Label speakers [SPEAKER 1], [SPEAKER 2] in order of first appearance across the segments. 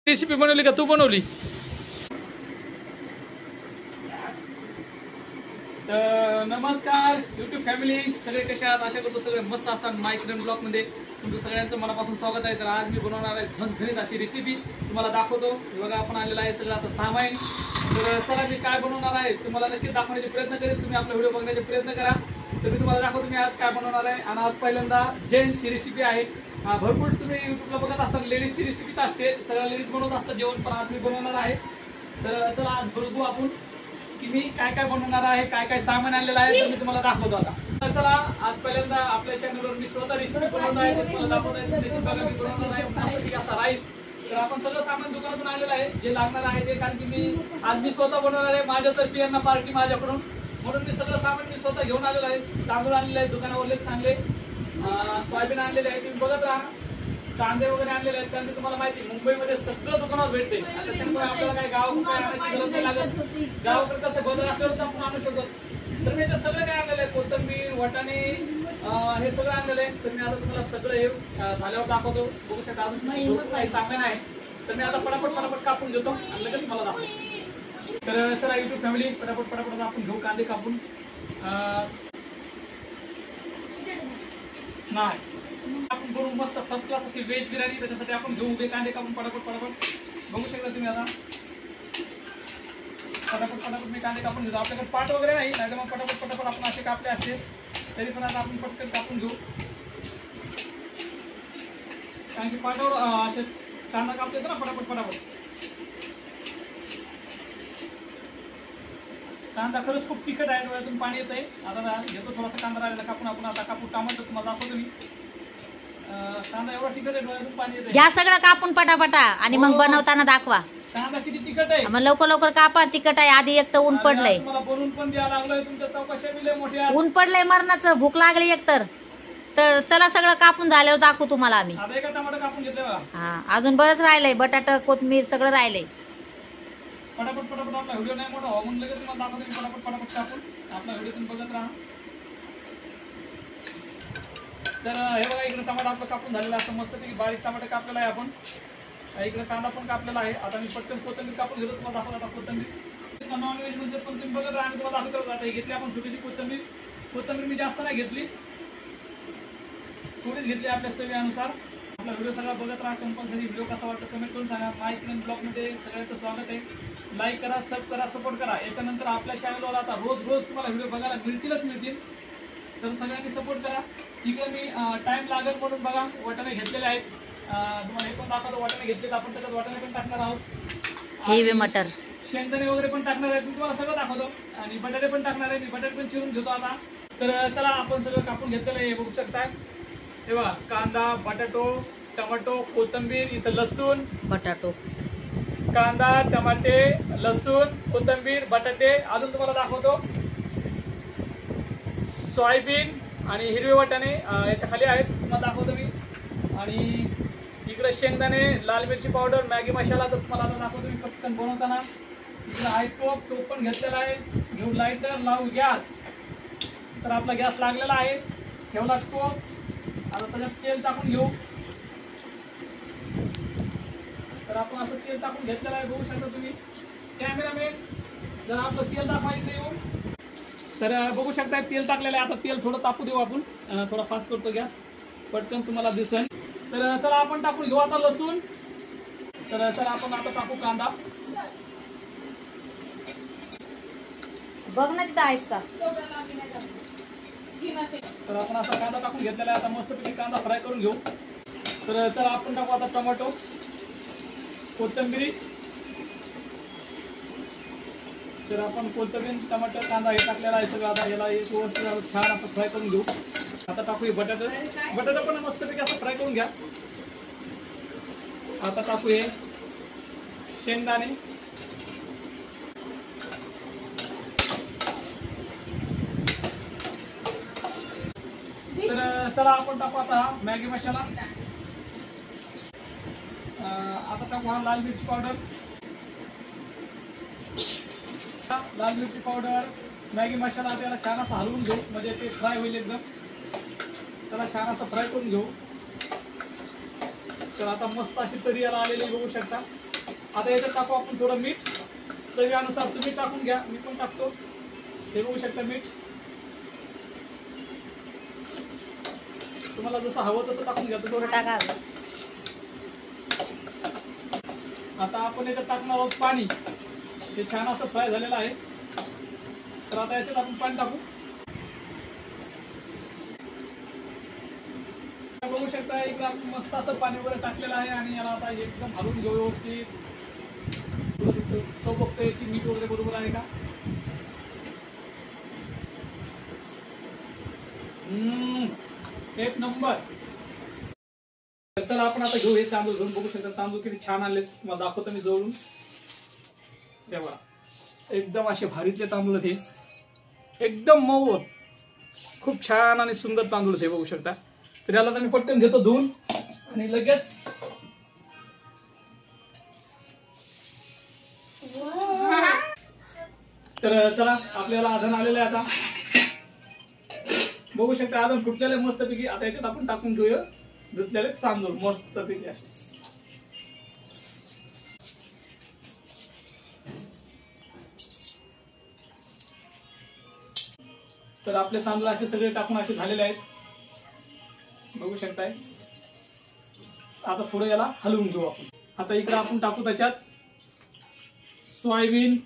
[SPEAKER 1] Recipe बनवली का तू बनवली? नमस्कार यूट्यूब फॅमिली, सगळे कसे आहात? आशा करतो सगळे मस्त असतात. मायक्रेन ब्लॉग मध्ये तुमचं सगळ्यांचं मनापासून स्वागत आहे. तर आज मी बनवणार आहे झणझणीत अशी रेसिपी तुम्हाला दाखवतो. बघा आपण आलेला आहे सगळं आता सामान. तर चला मी काय बनवणार आहे तुम्हाला नक्की दाखवण्याचे प्रयत्न करेल. तुम्ही आपला व्हिडिओ बघण्याचे प्रयत्न करा. तर मी तुम्हाला दाखवतो मी आज काय बनवणार आहे. आणि आज पहिल्यांदा जेंट्सची रेसिपी आहे. भरपूर तुम्ही युट्यूबला बघत असताना लेडीजची रेसिपीच असते, सगळ्या लेडीज बनवत असतात जेवण, पण आज मी बनवणार आहे. तर चला आज बघू आपण की मी काय काय बनवणार आहे, काय काय सामान आणलेलं आहे, तर मी तुम्हाला दाखवतो आता. तर चला आज पहिल्यांदा आपल्या चॅनलवर मी स्वतः रेसिपी बनवणार आहे, तुम्हाला दाखवत आहे. मी बनवणार आहे मस्तपैकी असा राईस. तर आपण सगळं सामान दुकानातून आणलेलं आहे, जे लागणार आहे ते. कारण की मी स्वतः बनवणार आहे, माझ्यातर्फे यांना पार्टी माझ्याकडून, म्हणून मी सगळं सामान मी स्वतः घेऊन आलेलो आहे. तांदूळ आणलेले आहेत दुकानावरले चांगले, सोयाबीन आणलेले आहे, तुम्ही बघत राहा. कांदे वगैरे आणलेले आहेत, कारण की तुम्हाला माहिती मुंबईमध्ये सगळं दुकानावर भेटते. त्याच्यामुळे आपल्याला काही गावाकडून काय आणायची गरज नाही लागत. गावाकडे कसं बदल असल्यावर तर आपण आणू शकतो. तर मी इथे सगळं काय आणलेलं आहे, कोथिंबीर, वाटाणे, हे सगळं आणलेलं आहे. तर मी आता तुम्हाला सगळं हे झाल्यावर दाखवतो. बघू शकता अजून काही सामान आहे. तर मी आता पटापट कापून घेतो आणि लगेच तुम्हाला दाखवतो. तर चला युट्यूब फॅमिली, पटापट आपण घेऊ कांदे कापून. नाही आपण करू मस्त फर्स्ट क्लास अशी व्हेज बिर्याणी. त्याच्यासाठी आपण घेऊ उभे कांदे कापून पटापट. बघू शकता तुम्ही आता पटापट मी कांदे कापून घेतो. आपल्याकडे पाट वगैरे नाही, तर मग पटापट आपण असे कापले असते तरी पण आता आपण पटकन कापून घेऊ. कारण की पाटावर असे कांदा कापते ना पटापट. कांदा खरंच खूप तिखट आहे, डोळ्यातून पाणी येत आहे. आता घेतो थोडासा कांदा राहिलेला कापून. आपण आता कापून टमाटर तुम्हाला दाखवतो मी. कांदा एवढा तिखट आहे, डोळ्यातून पाणी येत आहे.
[SPEAKER 2] घ्या सगळं कापून पटापटा आणि मग बनवताना दाखवा.
[SPEAKER 1] कांदा किती तिखट आहे,
[SPEAKER 2] मग लवकर कापा. तिखट आहे, आधी एक तर ऊन पडलंय.
[SPEAKER 1] मला बनवून पण द्यायला लागलोय. तुमच्या चौकशा बी लय मोठ्या.
[SPEAKER 2] ऊन पडलंय मरणाचं, भूक लागली एक तर चला सगळं कापून झाल्यावर दाखवू तुम्हाला आम्ही.
[SPEAKER 1] आता एका टमाटर कापून घेतलं बघा.
[SPEAKER 2] हा अजून बरंच राहिलंय, बटाटा, कोथमीर सगळं राहिलंय.
[SPEAKER 1] पटापट आपला व्हिडिओ नाही मोठा हो म्हणून लगेच तुम्हाला दाखवतो. पटापट कापून आपला व्हिडिओ तुम्ही बघत राहा. तर हे बघा इकडे टमाटर आपलं कापून झालेलं असं मस्तपैकी बारीक टमाटर कापलेला आहे आपण. इकडे कांदा पण कापलेला आहे. आता मी पटकन कोथिंबीर कापून घेतो, तुम्हाला दाखवतो. आता कोथिंबीर नॉनव्हेज मध्ये पण तुम्ही बघत राहा आणि तुम्हाला दाखवतो. आता हे घेतली आपण छोटीशी कोथिंबीर मी जास्त नाही घेतली, थोडीच घेतली आपल्या चवीनुसार. आपला व्हिडिओ सगळा बघत राहा. कंपल्सरी व्हिडिओ कसा वाटतो कमेंट करून सांगा. मायक्रेन ब्लॉगमध्ये सगळ्यांचं स्वागत आहे. लाईक करा, सब करा, सपोर्ट करा. याच्यानंतर आपल्या चॅनलवर आता रोज तुम्हाला व्हिडिओ बघायला मिळतील. तर सगळ्यांनी सपोर्ट करा. इकडे मी टाइम लागेल म्हणून बघा वाटाणे घेतलेले आहेत. तुम्हाला हे पण दाखवतो. वाटाणे घेतलेत आपण, त्याच्यात वाटाणे पण टाकणार आहोत.
[SPEAKER 2] हिरवे मटर,
[SPEAKER 1] शेंगदाणे वगैरे पण टाकणार आहेत. मी तुम्हाला सगळं दाखवतो. आणि बटाटे पण टाकणार आहे. मी बटाटे पण चिरून घेतो आता. तर चला आपण सगळं कापून घेतलेलं आहे, बघू शकताय. तेव्हा कांदा, बटाटो, टमाटो, कोथिंबीर, इथं लसूण,
[SPEAKER 2] बटाटो,
[SPEAKER 1] कांदा, टमाटे, लसूण, कोथिंबीर, बटाटे. अजून तुम्हाला दाखवतो सोयाबीन आणि हिरवे वाटाणे याच्या खाली आहेत, तुम्हाला दाखवतो मी. आणि इकडे शेंगदाणे, लाल मिरची पावडर, मॅगी मसाला. तर तुम्हाला आता दाखवतो मी पटकन बनवताना. इकडे आहे टोप पण घेतलेला आहे. घेऊन लाईटर लावू गॅस. तर आपला गॅस लागलेला आहे, ठेवला टोप. आता त्याच्यात तेल टाकून घेऊ. तर आपण असं तेल टाकून घेतलेलं आहे, बघू शकता तुम्ही. कॅमेरामॅन जर आपलं तेल दाखवायचं येऊ, तर बघू शकता तेल टाकलेलं आहे. आता तेल थोडं तापू देऊ आपण. थोडा फास्ट करतो गॅस, पटकन तुम्हाला दिसेल. तर चला आपण टाकून घेऊ आता लसूण. तर चला आपण आता टाकू कांदा.
[SPEAKER 2] बघ ना तिथं आहेत का.
[SPEAKER 1] तर आपण असा कांदा टाकून घेतलेला आहे. आता मस्तपैकी कांदा फ्राय करून घेऊ. तर चला आपण टाकू आता टोमॅटो, कोथिंबीर. तर आपण कोथिंबीर, टमाटर, कांदा हे टाकलेला आहे सगळं. आता याला व्यवस्थित छान असं फ्राय करून घेऊ. आता टाकूया बटाटा पण मस्तपैकी असं फ्राय करून घ्या. आता टाकूया शेंगदाणे, तर चला आपण टाकू आता मॅगी मसाला. आता टाकू हा लाल मिरची पावडर, मॅगी मसाला. त्याला छान असं हलवून घेऊ, म्हणजे ते फ्राय होईल एकदम. त्याला छान असं फ्राय करून घेऊ. तर आता मस्त अशी तरी याला आलेली बघू शकता. आता याच्यात टाकू आपण थोडं मीठ, चवीनुसार तुम्ही टाकून घ्या, मी पण टाकतो. हे बघू शकता मीठ तुम्हाला जसं हवं तसं टाकून घ्या. थोडं
[SPEAKER 2] टाका.
[SPEAKER 1] आता आपण याच्यात टाकणार आहोत पाणी. हे छान असं फ्राय झालेलं आहे, तर आता याच्यात आपण पाणी टाकू. बघू शकता इकडे आपण मस्त असं पाणी वगैरे टाकलेलं आहे आणि याला आता एकदम हलवून घेऊ व्यवस्थित. चव बघतो याची मीठ वगैरे बरोबर आहे का. एक नंबर. चला आपण आता घेऊ हे तांदूळ घेऊन. बघू शकता तांदूळ किती छान आले, तुम्हाला दाखवतो मी जवळून. तेव्हा एकदम असे भारीतले तांदूळ हे, एकदम मऊ, खूप छान आणि सुंदर तांदूळ हे बघू शकता. तर याला तर मी पटकन घेतो धुवून आणि लगेच तर चला आपल्याला आधण आलेलं आहे. आता बघू शकता आधण फुटलेले मस्तपैकी. आता याच्यात आपण टाकून घेऊया धुतलेले तांदूळ मस्तपैकी असे. तर आपले तांदूळ असे सगळे टाकून असे झालेले आहेत, बघू शकताय. आता थोडं याला हलवून घेऊ आपण. आता इकडे आपण टाकू त्याच्यात सोयाबीन.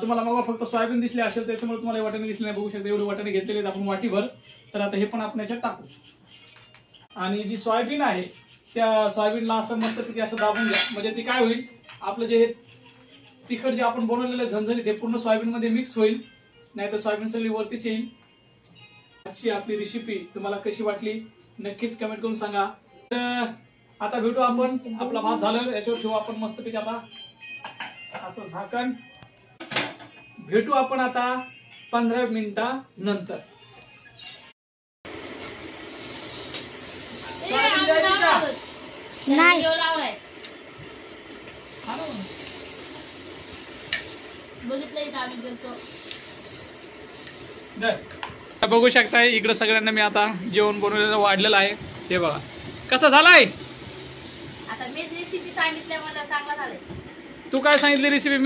[SPEAKER 1] तुम्हाला मग फक्त सोयाबीन दिसले असेल त्याच्यामुळे तुम्हाला वाटाणे दिसले नाही. बघू शकता एवढे वाटाणे घेतलेले आहेत आपण वाटीभर. तर आता हे पण आपण याच्यात टाकू आणि जी सोयाबीन आहे त्या सोयाबीनला असं मस्तपैकी असं दाबून घ्या. म्हणजे ती काय होईल, आपलं जे तिखट जे आपण बनवलेलं झणझणीत ते पूर्ण सोयाबीन मध्ये मिक्स होईल, नाही तर सोयाबीन सगळी वरतीच येईल. आजची आपली रेसिपी तुम्हाला कशी वाटली नक्कीच कमेंट करून सांगा. तर आता भेटू आपण. आपला भात झालं, याच्यावर ठेवू आपण मस्तपैकी आता असं झाकण. भेटू आपण आता 15 मिनिटानंतर.
[SPEAKER 2] नाही
[SPEAKER 1] बघू शकताय इकडे सगळ्यांना मी आता जेवण बनवलेलं वाढलेलं आहे. हे बघा कसं झालंय.
[SPEAKER 2] आता मी रेसिपी सांगितल्या मला चांगला झालंय.
[SPEAKER 1] तू काय सांगितली रेसिपी?